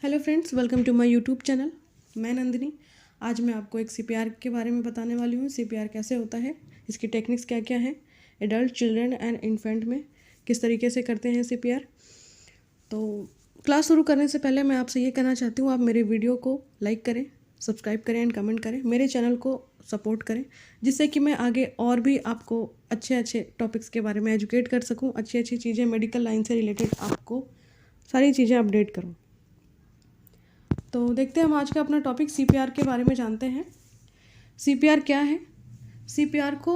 Hello friends, welcome to my YouTube channel. मैं नंदिनी। आज मैं आपको एक सीपीआर के बारे में बताने वाली हूँ। सीपीआर कैसे होता है, इसकी टेक्निक्स क्या क्या हैं, एडल्ट, चिल्ड्रन एंड इन्फेंट में किस तरीके से करते हैं सीपीआर। तो क्लास शुरू करने से पहले मैं आपसे ये कहना चाहती हूँ, आप मेरे वीडियो को लाइक करें, सब्सक्राइब करें एंड कमेंट करें, मेरे चैनल को सपोर्ट करें, जिससे कि मैं आगे और भी आपको अच्छे अच्छे टॉपिक्स के बारे में एजुकेट कर सकूँ, अच्छी अच्छी चीज़ें मेडिकल लाइन से रिलेटेड आपको सारी चीज़ें अपडेट करूँ। तो देखते हैं, हम आज का अपना टॉपिक सीपीआर के बारे में जानते हैं। सीपीआर क्या है? सीपीआर को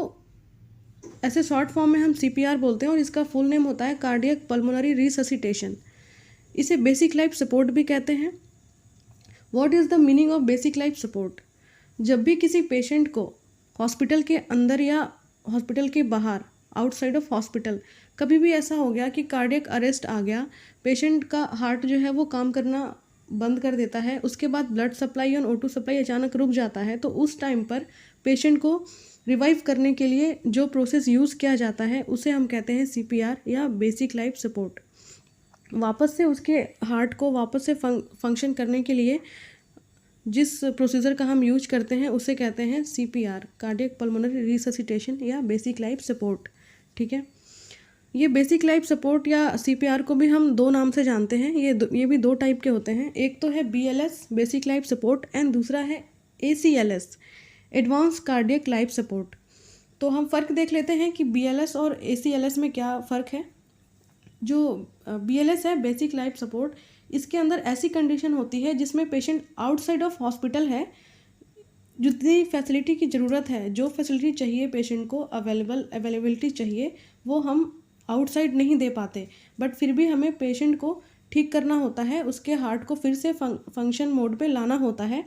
ऐसे शॉर्ट फॉर्म में हम सीपीआर बोलते हैं और इसका फुल नेम होता है कार्डियक पल्मोनरी रिससिटेशन। इसे बेसिक लाइफ सपोर्ट भी कहते हैं। What is the meaning of basic life support? जब भी किसी पेशेंट को हॉस्पिटल के अंदर या हॉस्पिटल के बाहर, आउटसाइड ऑफ हॉस्पिटल, कभी भी ऐसा हो गया कि कार्डियक अरेस्ट आ गया, पेशेंट का हार्ट जो है वो काम करना बंद कर देता है, उसके बाद ब्लड सप्लाई और O2 सप्लाई अचानक रुक जाता है, तो उस टाइम पर पेशेंट को रिवाइव करने के लिए जो प्रोसेस यूज़ किया जाता है उसे हम कहते हैं सीपीआर या बेसिक लाइफ सपोर्ट। वापस से उसके हार्ट को वापस से फंक्शन करने के लिए जिस प्रोसीजर का हम यूज करते हैं उसे कहते हैं सीपीआर, कार्डियक पल्मोनरी रिससिटेशन या बेसिक लाइफ सपोर्ट। ठीक है, ये बेसिक लाइफ सपोर्ट या सीपीआर को भी हम दो नाम से जानते हैं। ये भी दो टाइप के होते हैं। एक तो है BLS, basic life support, and दूसरा है एसीएलएस, एडवांस कार्डियक लाइफ सपोर्ट। तो हम फ़र्क देख लेते हैं कि बीएलएस और एसीएलएस में क्या फ़र्क है। जो बीएलएस है, बेसिक लाइफ सपोर्ट, इसके अंदर ऐसी कंडीशन होती है जिसमें पेशेंट आउटसाइड ऑफ हॉस्पिटल है, जितनी फैसिलिटी की ज़रूरत है, जो फैसिलिटी चाहिए पेशेंट को, अवेलेबिलिटी चाहिए, वो हम आउटसाइड नहीं दे पाते, बट फिर भी हमें पेशेंट को ठीक करना होता है, उसके हार्ट को फिर से फंक्शन मोड पे लाना होता है।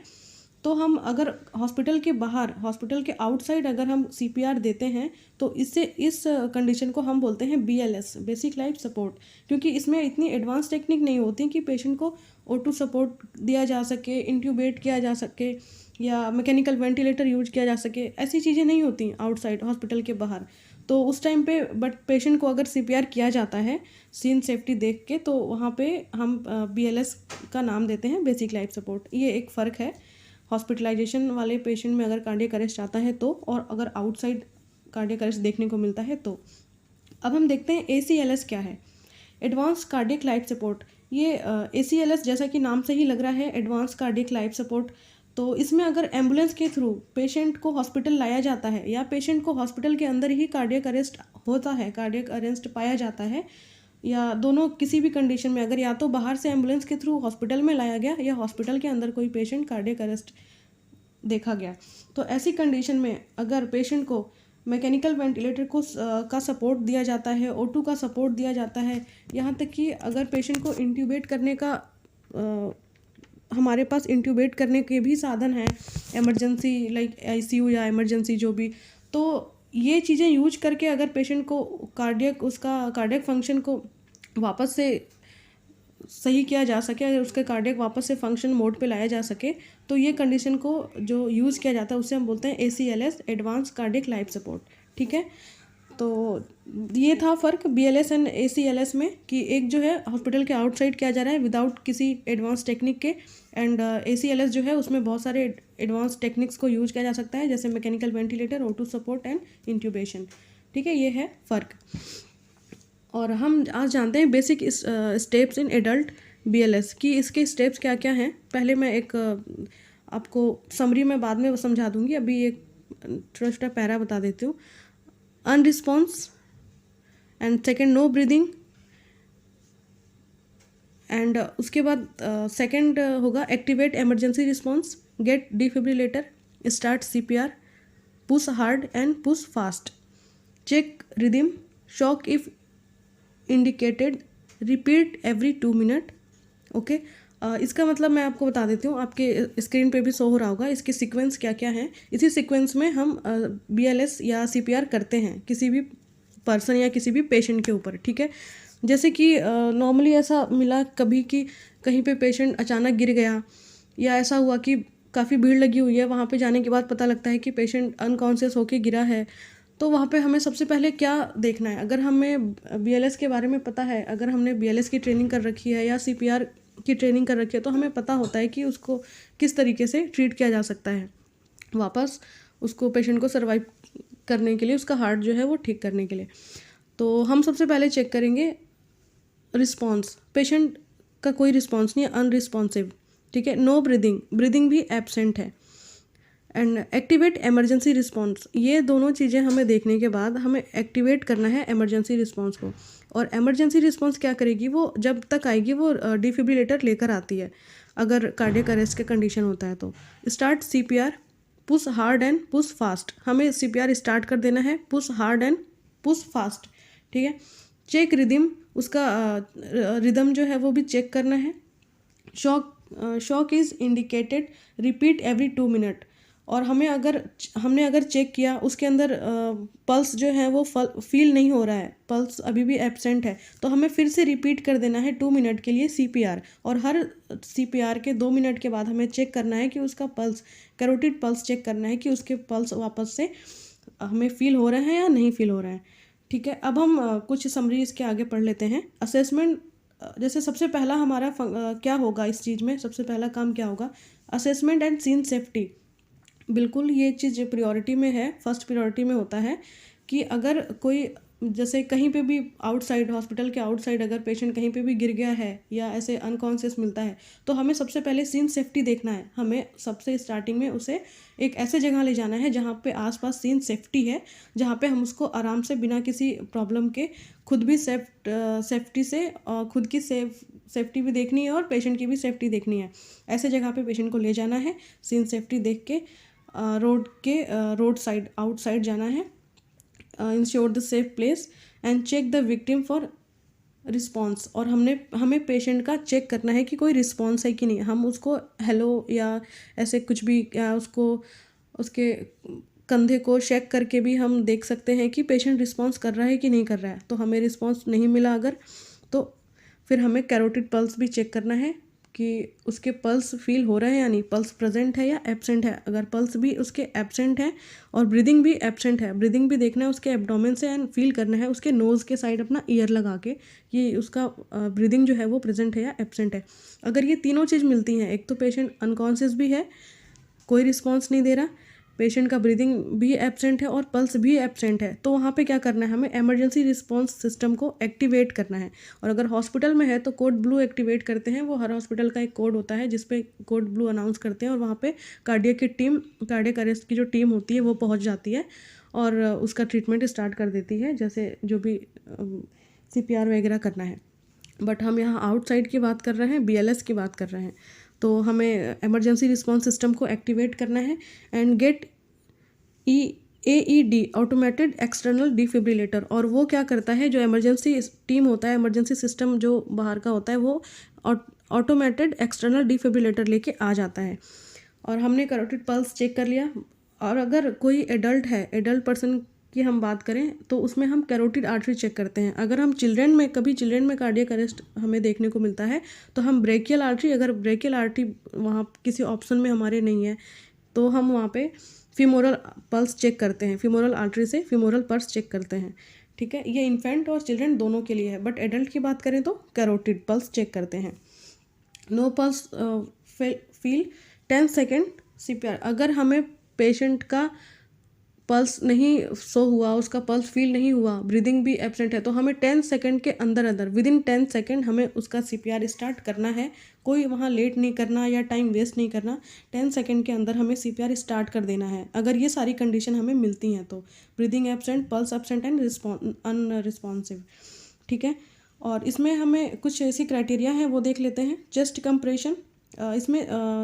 तो हम अगर हॉस्पिटल के बाहर, हॉस्पिटल के आउटसाइड अगर हम सीपीआर देते हैं तो इससे इस कंडीशन को हम बोलते हैं बीएलएस, बेसिक लाइफ सपोर्ट, क्योंकि इसमें इतनी एडवांस टेक्निक नहीं होती कि पेशेंट को O2 सपोर्ट दिया जा सके, इंट्यूबेट किया जा सके या मैकेनिकल वेंटिलेटर यूज किया जा सके। ऐसी चीज़ें नहीं होती आउटसाइड हॉस्पिटल के बाहर। तो उस टाइम पे बट पेशेंट को अगर सीपीआर किया जाता है सीन सेफ्टी देख के, तो वहाँ पे हम बीएलएस का नाम देते हैं, बेसिक लाइफ सपोर्ट। ये एक फ़र्क है हॉस्पिटलाइजेशन वाले पेशेंट में अगर कार्डियक अरेस्ट आता है तो, और अगर आउटसाइड कार्डियक अरेस्ट देखने को मिलता है तो। अब हम देखते हैं एसीएलएस क्या है, एडवांस कार्डियक लाइफ सपोर्ट। ये एसीएलएस जैसा कि नाम से ही लग रहा है, एडवांस कार्डियक लाइफ सपोर्ट। तो इसमें अगर एम्बुलेंस के थ्रू पेशेंट को हॉस्पिटल लाया जाता है या पेशेंट को हॉस्पिटल के अंदर ही कार्डियक अरेस्ट होता है, कार्डियक अरेस्ट पाया जाता है, या दोनों किसी भी कंडीशन में, अगर या तो बाहर से एम्बुलेंस के थ्रू हॉस्पिटल में लाया गया या हॉस्पिटल के अंदर कोई पेशेंट कार्डियक अरेस्ट देखा गया, तो ऐसी कंडीशन में अगर पेशेंट को मैकेनिकल वेंटिलेटर को का सपोर्ट दिया जाता है, O2 का सपोर्ट दिया जाता है, यहाँ तक कि अगर पेशेंट को इंट्यूबेट करने का हमारे पास इंट्यूबेट करने के भी साधन हैं, इमरजेंसी लाइक आईसीयू या इमरजेंसी जो भी, तो ये चीज़ें यूज करके अगर पेशेंट को उसका कार्डियक फंक्शन को वापस से सही किया जा सके, अगर उसके कार्डियक वापस से फंक्शन मोड पे लाया जा सके, तो ये कंडीशन को जो यूज़ किया जाता है उसे हम बोलते हैं एसीएलएस, एडवांस कार्डियक लाइफ सपोर्ट। ठीक है, तो ये था फ़र्क बीएलएस एंड एसीएलएस में, कि एक जो है हॉस्पिटल के आउटसाइड किया जा रहा है विदाउट किसी एडवांस टेक्निक के, एंड एसीएलएस जो है उसमें बहुत सारे एडवांस टेक्निक्स को यूज किया जा सकता है, जैसे mechanical ventilator, O2 support and intubation. ठीक है, ये है फ़र्क। और हम आज जानते हैं basic steps in adult BLS की, इसके स्टेप्स क्या क्या हैं। पहले मैं एक आपको समरी में बाद में समझा दूंगी, अभी एक छोटा छोटा पैरा बता देती हूँ। Unresponsive, and second no breathing, and उसके बाद सेकेंड होगा activate emergency response, get defibrillator, start CPR, push hard and push fast, check rhythm, shock if indicated, repeat every 2 minute. Okay, इसका मतलब मैं आपको बता देती हूँ, आपके स्क्रीन पे भी शो हो रहा होगा इसके सीक्वेंस क्या क्या हैं। इसी सीक्वेंस में हम बीएलएस या सीपीआर करते हैं किसी भी पर्सन या किसी भी पेशेंट के ऊपर। ठीक है, जैसे कि नॉर्मली ऐसा मिला कभी कि कहीं पे पेशेंट अचानक गिर गया, या ऐसा हुआ कि काफ़ी भीड़ लगी हुई है, वहाँ पे जाने के बाद पता लगता है कि पेशेंट अनकॉन्शियस होके गिरा है, तो वहाँ पे हमें सबसे पहले क्या देखना है। अगर हमें बीएलएस के बारे में पता है, अगर हमने बीएलएस की ट्रेनिंग कर रखी है या सीपीआर की ट्रेनिंग कर रखी है तो हमें पता होता है कि उसको किस तरीके से ट्रीट किया जा सकता है, वापस उसको पेशेंट को सर्वाइव करने के लिए, उसका हार्ट जो है वो ठीक करने के लिए। तो हम सबसे पहले चेक करेंगे रिस्पॉन्स। पेशेंट का कोई रिस्पॉन्स नहीं है, अनरिस्पॉन्सिव, ठीक है, नो ब्रीदिंग, ब्रीदिंग भी एब्सेंट है, एंड एक्टिवेट इमरजेंसी रिस्पॉन्स। ये दोनों चीज़ें हमें देखने के बाद हमें एक्टिवेट करना है इमरजेंसी रिस्पॉन्स को। और इमरजेंसी रिस्पॉन्स क्या करेगी, वो जब तक आएगी वो डिफिब्रिलेटर लेकर आती है अगर कार्डियक अरेस्ट के कंडीशन होता है तो। Start CPR, push hard and push fast. हमें CPR स्टार्ट कर देना है, push hard and push fast, ठीक है। चेक रिदम, उसका रिदम जो है वो भी चेक करना है। Shock is indicated, repeat every 2 minute. और हमने अगर चेक किया उसके अंदर पल्स जो है वो फील नहीं हो रहा है, पल्स अभी भी एब्सेंट है, तो हमें फिर से रिपीट कर देना है 2 मिनट के लिए CPR। और हर CPR के 2 मिनट के बाद हमें चेक करना है कि उसका पल्स, कैरोटिड पल्स चेक करना है कि उसके पल्स वापस से हमें फील हो रहे हैं या नहीं फील हो रहे हैं, ठीक है। अब हम कुछ समरी इसके आगे पढ़ लेते हैं। असेसमेंट, जैसे सबसे पहला हमारा क्या होगा इस चीज़ में, सबसे पहला काम क्या होगा, असेसमेंट एंड सीन सेफ्टी। बिल्कुल ये चीज़ प्रायोरिटी में है, फर्स्ट प्रायोरिटी में होता है कि अगर कोई जैसे कहीं पे भी आउटसाइड, हॉस्पिटल के आउटसाइड अगर पेशेंट कहीं पे भी गिर गया है या ऐसे अनकॉन्शियस मिलता है तो हमें सबसे पहले सीन सेफ्टी देखना है। हमें सबसे स्टार्टिंग में उसे एक ऐसे जगह ले जाना है जहाँ पे आसपास सीन सेफ्टी है, जहाँ पे हम उसको आराम से बिना किसी प्रॉब्लम के खुद भी सेफ्टी से खुद की सेफ्टी भी देखनी है और पेशेंट की भी सेफ्टी देखनी है। ऐसे जगह पे पेशेंट को ले जाना है, सीन सेफ्टी देख के रोड साइड आउटसाइड जाना है। Ensure the safe place and check the victim for response. और हमें पेशेंट का चेक करना है कि कोई रिस्पॉन्स है कि नहीं। हम उसको हेलो या ऐसे कुछ भी, या उसको उसके कंधे को शेक करके भी हम देख सकते हैं कि पेशेंट रिस्पॉन्स कर रहा है कि नहीं कर रहा है। तो हमें रिस्पॉन्स नहीं मिला अगर, तो फिर हमें कैरोटिड पल्स भी चेक करना है कि उसके पल्स फील हो रहे हैं या नहीं, पल्स प्रेजेंट है या एब्सेंट है। अगर पल्स भी उसके एब्सेंट है और ब्रीदिंग भी एब्सेंट है, ब्रीदिंग भी देखना है उसके एब्डोमेन से एंड फील करना है उसके नोज़ के साइड अपना ईयर लगा के कि उसका ब्रीदिंग जो है वो प्रेजेंट है या एब्सेंट है। अगर ये तीनों चीज़ मिलती हैं, एक तो पेशेंट अनकॉन्शियस भी है, कोई रिस्पॉन्स नहीं दे रहा, पेशेंट का ब्रीदिंग भी एब्सेंट है और पल्स भी एब्सेंट है, तो वहाँ पे क्या करना है, हमें इमरजेंसी रिस्पॉन्स सिस्टम को एक्टिवेट करना है। और अगर हॉस्पिटल में है तो कोड ब्लू एक्टिवेट करते हैं। वो हर हॉस्पिटल का एक कोड होता है जिसपे कोड ब्लू अनाउंस करते हैं और वहाँ पे कार्डियक अरेस्ट की जो टीम होती है वो पहुँच जाती है और उसका ट्रीटमेंट स्टार्ट कर देती है, जैसे जो भी CPR वगैरह करना है। बट हम यहाँ आउटसाइड की बात कर रहे हैं, BLS की बात कर रहे हैं। तो हमें इमरजेंसी रिस्पॉन्स सिस्टम को एक्टिवेट करना है and get AED, automated external defibrillator. और वो क्या करता है, जो इमरजेंसी टीम होता है, इमरजेंसी सिस्टम जो बाहर का होता है, वो ऑटोमेटेड एक्सटर्नल डिफिब्रिलेटर लेके आ जाता है। और हमने कैरोटिड पल्स चेक कर लिया। और अगर कोई एडल्ट है, एडल्ट पर्सन की हम बात करें तो उसमें हम कैरोटिड आर्टरी चेक करते हैं। अगर हम चिल्ड्रेन में कार्डियक अरेस्ट हमें देखने को मिलता है तो हम ब्रेकियल आर्टरी, अगर ब्रेकियल आर्टरी वहाँ किसी ऑप्शन में हमारे नहीं है तो हम वहाँ पे फीमोरल पल्स चेक करते हैं, फीमोरल आर्टरी से फीमोरल पल्स चेक करते हैं, ठीक है। ये इन्फेंट और चिल्ड्रेन दोनों के लिए है, बट एडल्ट की बात करें तो कैरोटिड पल्स चेक करते हैं। No pulse feel 10 second CPR। अगर हमें पेशेंट का पल्स नहीं शो हुआ, उसका पल्स फील नहीं हुआ, ब्रीदिंग भी एब्सेंट है, तो हमें 10 सेकेंड के अंदर विदिन 10 सेकेंड हमें उसका CPR स्टार्ट करना है। कोई वहाँ लेट नहीं करना या टाइम वेस्ट नहीं करना, 10 सेकेंड के अंदर हमें CPR स्टार्ट कर देना है। अगर ये सारी कंडीशन हमें मिलती हैं तो breathing absent, pulse absent and unresponsive, ठीक है। और इसमें हमें कुछ ऐसी क्राइटेरिया हैं वो देख लेते हैं। चेस्ट कंप्रेशन, इसमें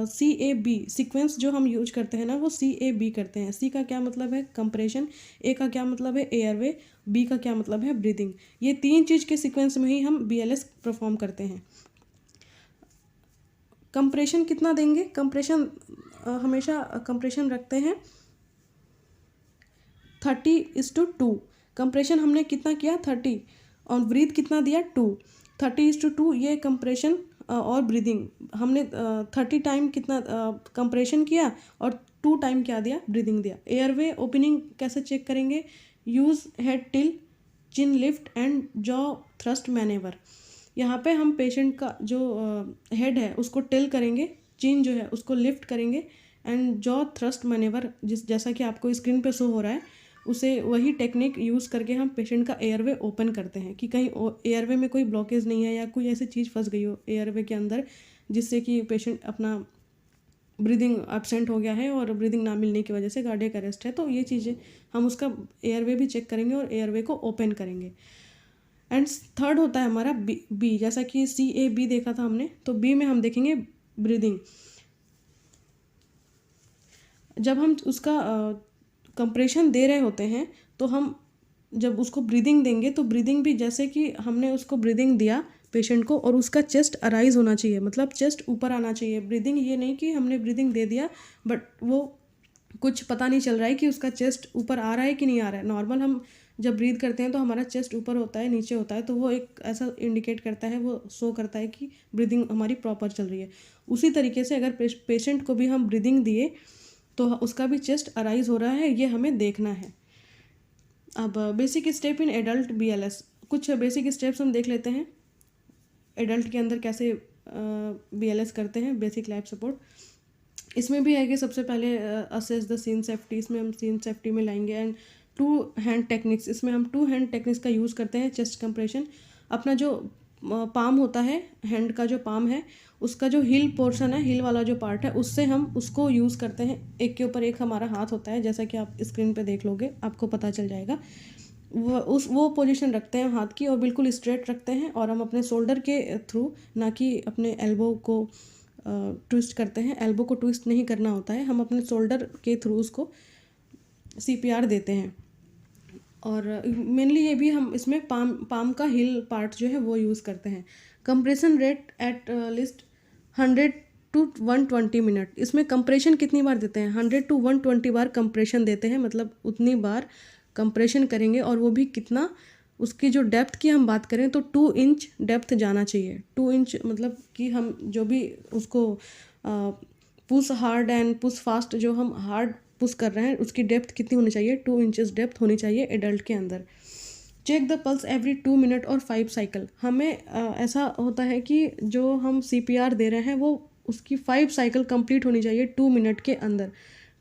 CAB सीक्वेंस जो हम यूज करते हैं ना, वो CAB करते हैं। C का क्या मतलब है, कंप्रेशन, A का क्या मतलब है, एयरवे, B का क्या मतलब है, ब्रीदिंग। ये 3 चीज़ के सीक्वेंस में ही हम BLS परफॉर्म करते हैं। कंप्रेशन कितना देंगे, कंप्रेशन हमेशा कंप्रेशन रखते हैं 30:2। कंप्रेशन हमने कितना किया, 30, और ब्रीथ कितना दिया, 2। 30:2 ये कंप्रेशन और ब्रीदिंग हमने 30 टाइम कितना कंप्रेशन किया और 2 टाइम क्या दिया, ब्रीदिंग दिया। एयरवे ओपनिंग कैसे चेक करेंगे, use head till, chin lift and jaw thrust manoeuvre. यहाँ पे हम पेशेंट का जो हेड है उसको टिल करेंगे, चिन जो है उसको लिफ्ट करेंगे एंड जॉ थ्रस्ट मैनेवर जैसा कि आपको स्क्रीन पे शो हो रहा है उसे वही टेक्निक यूज़ करके हम पेशेंट का एयरवे ओपन करते हैं कि कहीं एयरवे में कोई ब्लॉकेज नहीं है या कोई ऐसी चीज़ फंस गई हो एयरवे के अंदर जिससे कि पेशेंट अपना ब्रीदिंग एब्सेंट हो गया है और ब्रीदिंग ना मिलने की वजह से कार्डियक अरेस्ट है। तो ये चीज़ें हम उसका एयरवे भी चेक करेंगे और एयरवे को ओपन करेंगे। एंड थर्ड होता है हमारा बी जैसा कि CAB देखा था हमने, तो बी में हम देखेंगे ब्रीदिंग। जब हम उसका कंप्रेशन दे रहे होते हैं तो हम जब उसको ब्रीदिंग देंगे तो ब्रीदिंग भी जैसे कि हमने उसको ब्रीदिंग दिया पेशेंट को और उसका चेस्ट अराइज होना चाहिए, मतलब चेस्ट ऊपर आना चाहिए। ब्रीदिंग ये नहीं कि हमने ब्रीदिंग दे दिया बट वो कुछ पता नहीं चल रहा है कि उसका चेस्ट ऊपर आ रहा है कि नहीं आ रहा है। नॉर्मल हम जब ब्रीद करते हैं तो हमारा चेस्ट ऊपर होता है नीचे होता है, तो वो एक ऐसा इंडिकेट करता है, वो शो करता है कि ब्रीदिंग हमारी प्रॉपर चल रही है। उसी तरीके से अगर पेशेंट को भी हम ब्रीदिंग दिए तो उसका भी चेस्ट अराइज हो रहा है, ये हमें देखना है। अब basic step in adult BLS, कुछ बेसिक स्टेप्स हम देख लेते हैं एडल्ट के अंदर कैसे BLS करते हैं, बेसिक लाइफ सपोर्ट। इसमें भी है कि सबसे पहले असेस द सीन सेफ्टी, इसमें हम सीन सेफ्टी में लाएंगे। एंड 2 हैंड टेक्निक्स, इसमें हम 2 हैंड टेक्निक्स का यूज़ करते हैं। चेस्ट कंप्रेशन, अपना जो पाम होता है, हैंड का जो पाम है उसका जो हिल पोर्शन है, हिल वाला जो पार्ट है उससे हम उसको यूज़ करते हैं। एक के ऊपर एक हमारा हाथ होता है, जैसा कि आप स्क्रीन पे देख लोगे आपको पता चल जाएगा। वो पोजीशन रखते हैं हाथ की और बिल्कुल स्ट्रेट रखते हैं और हम अपने शोल्डर के थ्रू, ना कि अपने एल्बो को ट्विस्ट करते हैं। एल्बो को ट्विस्ट नहीं करना होता है, हम अपने शोल्डर के थ्रू उसको CPR देते हैं। और मेनली ये भी हम इसमें पाम का हिल पार्ट जो है वो यूज़ करते हैं। Compression rate at least 100 to 120 minute, इसमें कंप्रेशन कितनी बार देते हैं? 100 to 120 बार कंप्रेशन देते हैं, मतलब उतनी बार कंप्रेशन करेंगे। और वो भी कितना, उसकी जो डेप्थ की हम बात करें तो 2 इंच डेप्थ जाना चाहिए। 2 इंच मतलब कि हम जो भी उसको push hard and push fast, जो हम हार्ड पुश कर रहे हैं उसकी डेप्थ कितनी होनी चाहिए? 2 इंचेस डेप्थ होनी चाहिए एडल्ट के अंदर। Check the pulse every 2 minute और 5 साइकिल, हमें ऐसा होता है कि जो हम CPR दे रहे हैं वो उसकी 5 साइकिल कंप्लीट होनी चाहिए 2 मिनट के अंदर।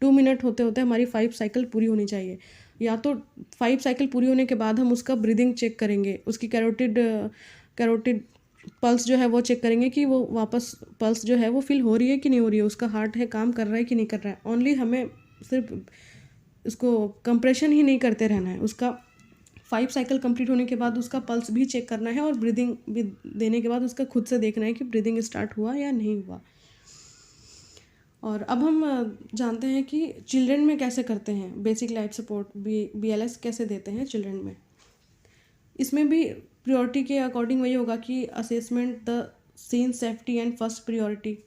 2 मिनट होते होते हमारी 5 साइकिल पूरी होनी चाहिए। या तो 5 साइकिल पूरी होने के बाद हम उसका ब्रीदिंग चेक करेंगे, उसकी कैरोटिड पल्स जो है वो चेक करेंगे कि वो वापस पल्स जो है वो फिल हो रही है कि नहीं हो रही है, उसका हार्ट है काम कर रहा है कि नहीं कर रहा है। ओनली हमें सिर्फ उसको कंप्रेशन ही नहीं करते रहना है, उसका 5 साइकिल कंप्लीट होने के बाद उसका पल्स भी चेक करना है और ब्रीदिंग भी देने के बाद उसका खुद से देखना है कि ब्रीदिंग स्टार्ट हुआ या नहीं हुआ। और अब हम जानते हैं कि चिल्ड्रन में कैसे करते हैं बेसिक लाइफ सपोर्ट, BLS कैसे देते हैं चिल्ड्रन में। इसमें भी प्रायोरिटी के अकॉर्डिंग वही होगा कि assessment the scene safety and first priority,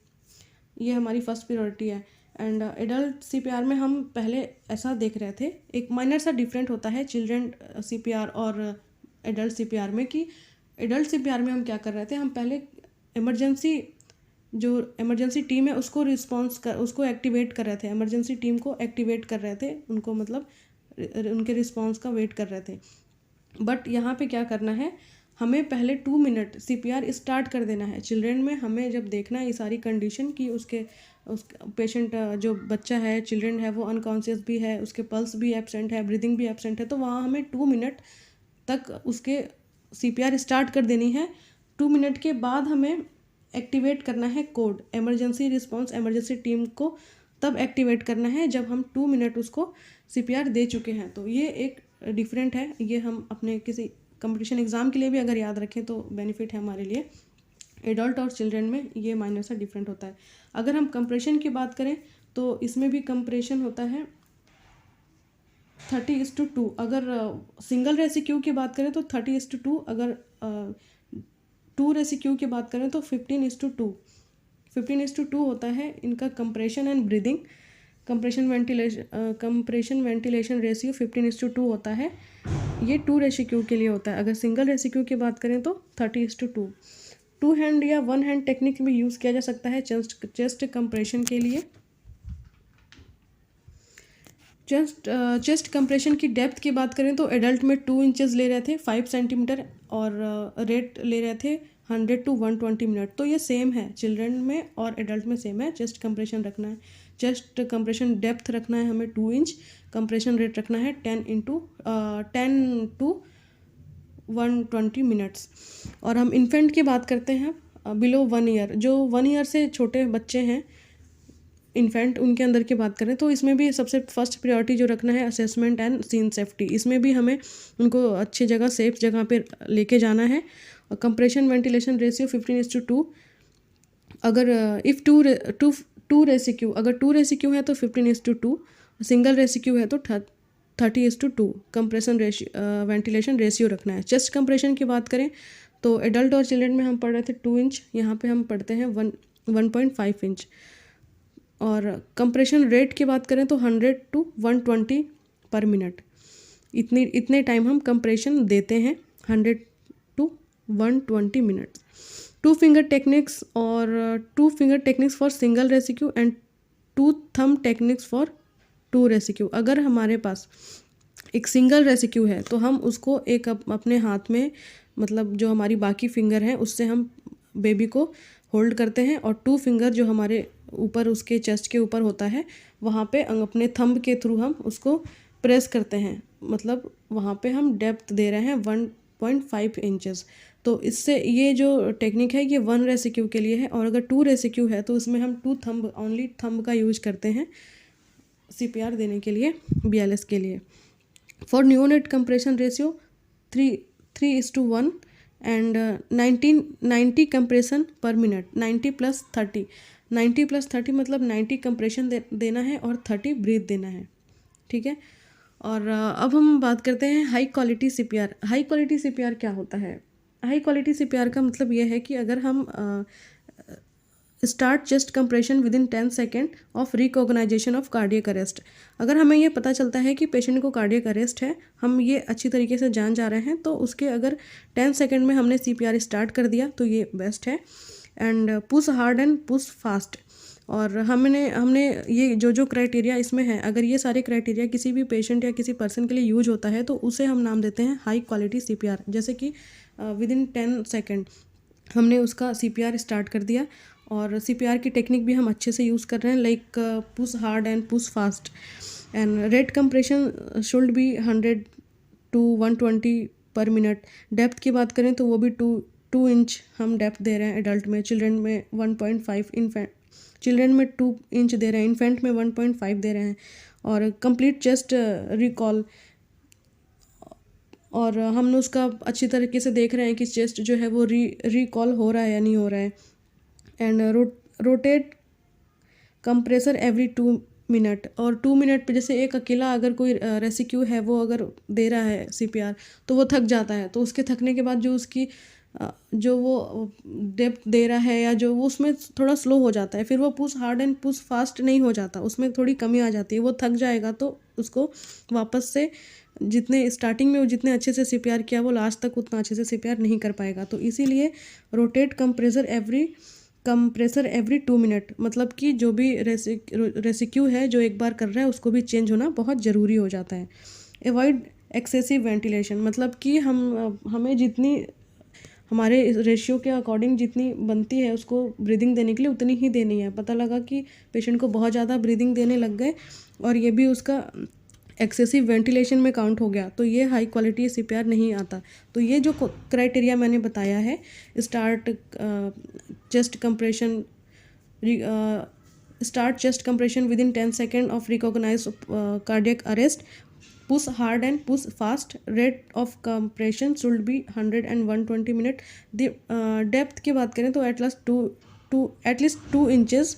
ये हमारी फर्स्ट प्रायोरिटी है। एंड एडल्ट CPR में हम पहले ऐसा देख रहे थे, एक माइनर सा डिफरेंट होता है चिल्ड्रन CPR और एडल्ट CPR में, कि एडल्ट CPR में हम क्या कर रहे थे, हम पहले इमरजेंसी टीम है उसको एक्टिवेट कर रहे थे, इमरजेंसी टीम को एक्टिवेट कर रहे थे, उनको मतलब उनके रिस्पॉन्स का वेट कर रहे थे। बट यहाँ पे क्या करना है, हमें पहले 2 मिनट CPR स्टार्ट कर देना है। चिल्ड्रन में हमें जब देखना है ये सारी कंडीशन कि उस पेशेंट जो बच्चा है, चिल्ड्रन है, वो अनकॉन्शियस भी है, उसके पल्स भी एब्सेंट है, ब्रीदिंग भी एब्सेंट है, तो वहाँ हमें 2 मिनट तक उसके CPR स्टार्ट कर देनी है। 2 मिनट के बाद हमें एक्टिवेट करना है code, emergency response emergency team को तब एक्टिवेट करना है जब हम 2 मिनट उसको CPR दे चुके हैं। तो ये एक डिफरेंट है, ये हम अपने किसी कंपटीशन एग्ज़ाम के लिए भी अगर याद रखें तो बेनिफिट है हमारे लिए। एडल्ट और चिल्ड्रन में ये माइनर सा डिफरेंट होता है। अगर हम कंप्रेशन की बात करें तो इसमें भी कंप्रेशन होता है 30:2। अगर सिंगल रेसिक्यू की बात करें तो 30:2, अगर 2 रेसिक्यू की बात करें तो 15:2। 15:2 होता है इनका compression and breathing. Compression ventilation ratio 15:2 होता है, ये 2 रेसिक्यू के लिए होता है। अगर सिंगल रेसिक्यू की बात करें तो 30:2। 2 हैंड या 1 हैंड टेक्निक भी यूज़ किया जा सकता है चेस्ट कंप्रेशन के लिए। चेस्ट कंप्रेशन की डेप्थ की बात करें तो एडल्ट में 2 इंचेस ले रहे थे 5 सेंटीमीटर, और रेट ले रहे थे 100 to 120 मिनट। तो ये सेम है, चिल्ड्रन में और एडल्ट में सेम है। चेस्ट कंप्रेशन रखना है, चेस्ट कंप्रेशन डेप्थ रखना है हमें 2 इंच, कंप्रेशन रेट रखना है 10 to 120 मिनट्स। और हम इन्फेंट की बात करते हैं बिलो 1 ईयर, जो 1 ईयर से छोटे बच्चे हैं इन्फेंट, उनके अंदर की बात करें तो इसमें भी सबसे फर्स्ट प्रायोरिटी जो रखना है असेसमेंट एंड सीन सेफ्टी। इसमें भी हमें उनको अच्छी जगह, सेफ जगह पे लेके जाना है। और कंप्रेशन वेंटिलेशन रेशियो 15:2। अगर इफ़ टू रेसिक्यू, अगर 2 रेसिक्यू है तो 15:2, सिंगल रेसिक्यू है तो 30:2 कंप्रेशन वेंटिलेशन रेशियो रखना है। चेस्ट कंप्रेशन की बात करें तो एडल्ट और चिल्ड्रन में हम पढ़ रहे थे 2 इंच, यहाँ पे हम पढ़ते हैं 1.5 इंच। और कंप्रेशन रेट की बात करें तो 100 to 120 पर मिनट, इतने टाइम हम कंप्रेशन देते हैं, 100 to 120 मिनट। 2 फिंगर टेक्निक्स और 2 finger techniques for single rescue and 2 thumb techniques for 2 rescue. अगर हमारे पास एक सिंगल रेसिक्यू है तो हम उसको एक अपने हाथ में, मतलब जो हमारी बाकी फिंगर हैं उससे हम बेबी को होल्ड करते हैं, और 2 फिंगर जो हमारे ऊपर, उसके चेस्ट के ऊपर होता है, वहाँ पे अपने थंब के थ्रू हम उसको प्रेस करते हैं। मतलब वहाँ पे हम डेप्थ दे रहे हैं 1.5 इंचेस। तो इससे ये जो टेक्निक है ये 1 रेसिक्यू के लिए है। और अगर 2 रेसिक्यू है तो उसमें हम 2 थंब, ओनली थंब का यूज करते हैं CPR देने के लिए, BLS के लिए। For neonate compression ratio 3:1 and 90 compression पर मिनट, 90 + 30। 90 + 30 मतलब 90 कंप्रेशन देना है और 30 ब्रीथ देना है, ठीक है। और अब हम बात करते हैं high quality CPR। High quality CPR क्या होता है? हाई क्वालिटी CPR का मतलब ये है कि अगर हम start chest compression within 10 second of recognization of cardiac arrest. अगर हमें ये पता चलता है कि पेशेंट को कार्डियक अरेस्ट है, हम ये अच्छी तरीके से जान जा रहे हैं, तो उसके अगर 10 सेकेंड में हमने CPR स्टार्ट कर दिया तो ये बेस्ट है। And push hard and push fast. और हमने ये जो क्राइटेरिया इसमें है, अगर ये सारे क्राइटेरिया किसी भी पेशेंट या किसी पर्सन के लिए यूज होता है तो उसे हम नाम देते हैं हाई क्वालिटी CPR। जैसे कि विदिन 10 सेकेंड हमने उसका CPR स्टार्ट कर दिया, और CPR की टेक्निक भी हम अच्छे से यूज़ कर रहे हैं, like push hard and push fast. And rate compression should be 100 to 120 पर मिनट। डेप्थ की बात करें तो वो भी 2 इंच हम डेप्थ दे रहे हैं एडल्ट में, चिल्ड्रन में 1.5, इन्फेंट चिल्ड्रन में 2 इंच दे रहे हैं, इन्फेंट में 1.5 दे रहे हैं। और कंप्लीट चेस्ट रिकॉल, और हम उसका अच्छी तरीके से देख रहे हैं कि चेस्ट जो है वो रिकॉल हो रहा है या नहीं हो रहा है। And rotate compressor every 2 minute. और 2 मिनट पे जैसे एक अकेला अगर कोई रेसिक्यू है वो अगर दे रहा है CPR तो वो थक जाता है, तो उसके थकने के बाद जो उसकी जो वो डेप्थ दे रहा है या जो वो उसमें थोड़ा स्लो हो जाता है, फिर वो push hard and push fast नहीं हो जाता, उसमें थोड़ी कमी आ जाती है, वो थक जाएगा। तो उसको वापस से जितने स्टार्टिंग में वो जितने अच्छे से CPR किया वो लास्ट तक उतना अच्छे से CPR नहीं कर पाएगा। तो इसीलिए रोटेट कंप्रेसर एवरी 2 मिनट, मतलब कि जो भी रेसिक्यू है जो एक बार कर रहा है उसको भी चेंज होना बहुत ज़रूरी हो जाता है। अवॉइड एक्सेसिव वेंटिलेशन, मतलब कि हमें जितनी हमारे रेशियो के अकॉर्डिंग जितनी बनती है उसको ब्रीदिंग देने के लिए उतनी ही देनी है। पता लगा कि पेशेंट को बहुत ज़्यादा ब्रीदिंग देने लग गए और ये भी उसका एक्सेसिव वेंटिलेशन में काउंट हो गया, तो ये हाई क्वालिटी CPR नहीं आता। तो ये जो क्राइटेरिया मैंने बताया है, start chest compression within 10 second of recognize cardiac arrest, push hard and push fast, rate of compression should be 100 and 120 minute. Depth की बात करें तो at least 2 inches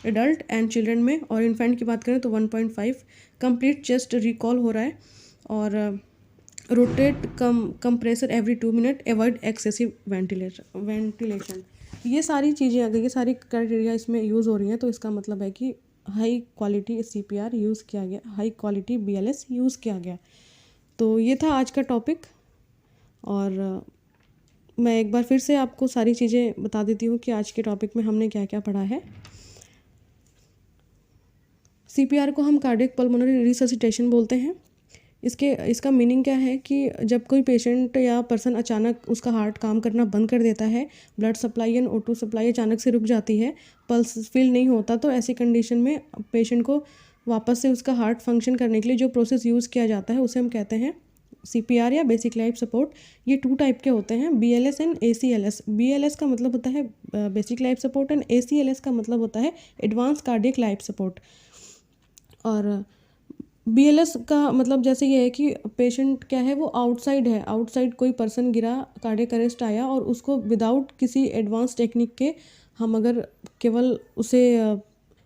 adult and children में, और इन्फेंट की बात करें तो 1.5। कंप्लीट चेस्ट रिकॉल हो रहा है, और rotate compressor every 2 minute, avoid excessive ventilation. ये सारी चीज़ें अगर ये सारी क्राइटेरिया इसमें यूज़ हो रही हैं तो इसका मतलब है कि हाई क्वालिटी CPR यूज़ किया गया, हाई क्वालिटी BLS यूज़ किया गया। तो ये था आज का टॉपिक, और मैं एक बार फिर से आपको सारी चीज़ें बता देती हूँ कि आज के टॉपिक में हमने क्या क्या पढ़ा है। CPR को हम कार्डियक पल्मोनरी रिससिटेशन बोलते हैं। इसका मीनिंग क्या है कि जब कोई पेशेंट या पर्सन अचानक उसका हार्ट काम करना बंद कर देता है, blood supply and O2 supply अचानक से रुक जाती है, पल्स फील नहीं होता, तो ऐसी कंडीशन में पेशेंट को वापस से उसका हार्ट फंक्शन करने के लिए जो प्रोसेस यूज़ किया जाता है उसे हम कहते हैं CPR या बेसिक लाइफ सपोर्ट। ये 2 टाइप के होते हैं, BLS एंड ACLS। BLS का मतलब होता है basic life support and ACLS का मतलब होता है एडवांस कार्डियक लाइफ सपोर्ट। और BLS का मतलब जैसे ये है कि पेशेंट क्या है, वो आउटसाइड कोई पर्सन गिरा, कार्डियक अरेस्ट आया और उसको विदाउट किसी एडवांस टेक्निक के हम अगर केवल उसे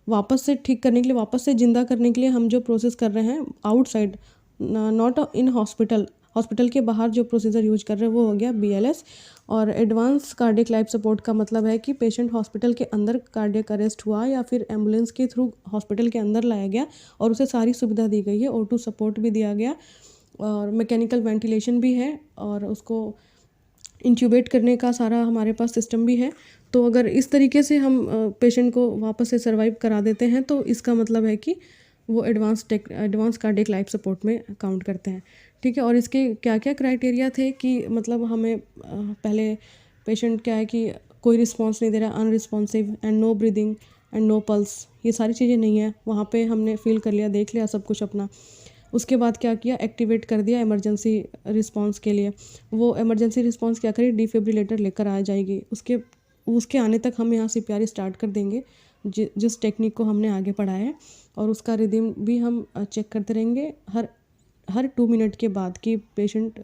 वापस से ठीक करने के लिए, वापस से ज़िंदा करने के लिए हम जो प्रोसेस कर रहे हैं आउटसाइड, नॉट इन हॉस्पिटल के बाहर जो प्रोसीजर यूज कर रहे हैं वो हो गया BLS। और एडवांस कार्डियक लाइफ सपोर्ट का मतलब है कि पेशेंट हॉस्पिटल के अंदर कार्डियक अरेस्ट हुआ या फिर एम्बुलेंस के थ्रू हॉस्पिटल के अंदर लाया गया और उसे सारी सुविधा दी गई है, O2 सपोर्ट भी दिया गया और मैकेनिकल वेंटिलेशन भी है और उसको इंट्यूबेट करने का सारा हमारे पास सिस्टम भी है। तो अगर इस तरीके से हम पेशेंट को वापस से सर्वाइव करा देते हैं तो इसका मतलब है कि वो एडवांस कार्डियक लाइफ सपोर्ट में काउंट करते हैं। ठीक है, और इसके क्या क्या क्राइटेरिया थे कि मतलब हमें पहले पेशेंट क्या है कि कोई रिस्पांस नहीं दे रहा, unresponsive and no breathing and no pulse, ये सारी चीज़ें नहीं है, वहाँ पे हमने फील कर लिया, देख लिया सब कुछ अपना। उसके बाद क्या किया, एक्टिवेट कर दिया इमरजेंसी रिस्पांस के लिए। वो इमरजेंसी रिस्पांस क्या करेगी, डिफिब्रिलेटर लेकर आ जाएगी, उसके आने तक हम यहाँ CPR स्टार्ट कर देंगे जिस टेक्निक को हमने आगे पढ़ाया है। और उसका रिदम भी हम चेक करते रहेंगे हर 2 मिनट के बाद कि पेशेंट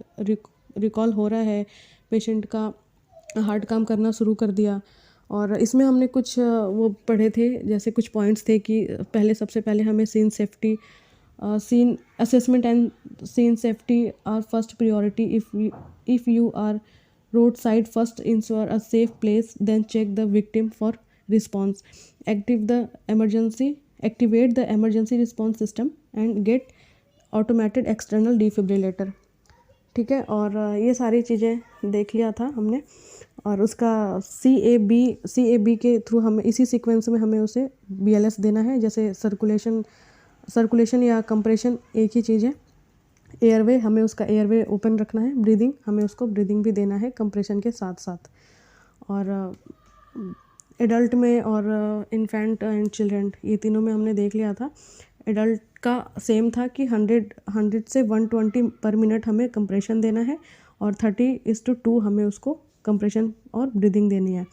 रिकॉल हो रहा है, पेशेंट का हार्ट काम करना शुरू कर दिया। और इसमें हमने कुछ वो पढ़े थे, जैसे कुछ पॉइंट्स थे कि सबसे पहले हमें scene assessment and scene safety are first priority. If you are road side, first ensure a safe place, then check the victim for response, activate the emergency response system and get automated external defibrillator. ठीक है, और ये सारी चीज़ें देख लिया था हमने। और उसका CAB के थ्रू हमें इसी सीक्वेंस में हमें उसे BLS देना है। जैसे सर्कुलेशन या कंप्रेशन एक ही चीज़ है। एयरवे, हमें उसका एयरवे ओपन रखना है। ब्रीदिंग, हमें उसको ब्रीदिंग भी देना है कंप्रेशन के साथ साथ। और एडल्ट में और इन्फेंट एंड चिल्ड्रन, ये तीनों में हमने देख लिया था। एडल्ट का सेम था कि 100 से 120 पर मिनट हमें कंप्रेशन देना है और 30:2 हमें उसको कंप्रेशन और ब्रीदिंग देनी है।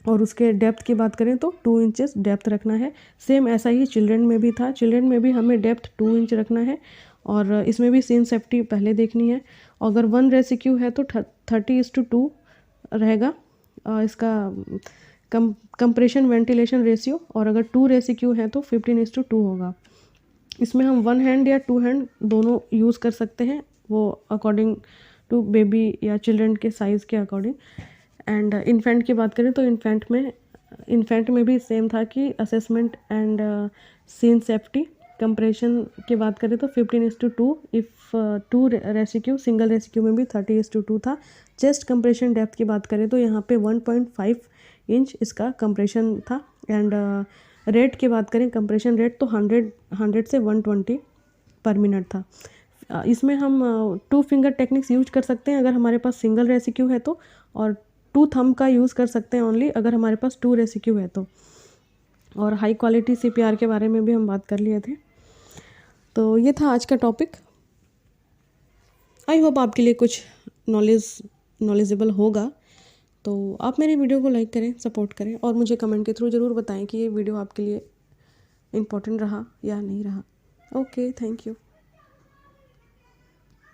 और उसके डेप्थ की बात करें तो 2 इंचेस डेप्थ रखना है। सेम ऐसा ही चिल्ड्रन में भी था, चिल्ड्रन में भी हमें डेप्थ 2 इंच रखना है और इसमें भी सीन सेफ्टी पहले देखनी है। अगर 1 रेसिक्यू है तो 30:2 रहेगा इसका कंप्रेशन वेंटिलेशन रेशियो, और अगर 2 रेसिक्यू है तो 15:2 होगा। इसमें हम 1 हैंड या 2 हैंड दोनों यूज़ कर सकते हैं, वो अकॉर्डिंग टू बेबी या चिल्ड्रन के साइज़ के अकॉर्डिंग। एंड इन्फेंट की बात करें तो इन्फेंट में भी सेम था कि assessment and scene safety. Compression की बात करें तो 15:2, इफ़ 2 रेसिक्यू, सिंगल रेसिक्यू में भी 30:2 था। चेस्ट कंप्रेशन डेप्थ की बात करें तो यहाँ पे 1.5 इंच इसका कंप्रेशन था। एंड रेट की बात करें, कंप्रेशन रेट तो 100 से 120 पर मिनट था। इसमें हम 2 फिंगर टेक्निक्स यूज कर सकते हैं अगर हमारे पास सिंगल रेसिक्यू है तो, और 2 थंब का यूज़ कर सकते हैं ओनली अगर हमारे पास 2 रेसिक्यू है तो। और हाई क्वालिटी CPR के बारे में भी हम बात कर लिए थे। तो ये था आज का टॉपिक। आई होप आपके लिए कुछ नॉलेजेबल होगा। तो आप मेरी वीडियो को लाइक करें, सपोर्ट करें और मुझे कमेंट के थ्रू ज़रूर बताएं कि ये वीडियो आपके लिए इम्पोर्टेंट रहा या नहीं रहा। Okay, thank you.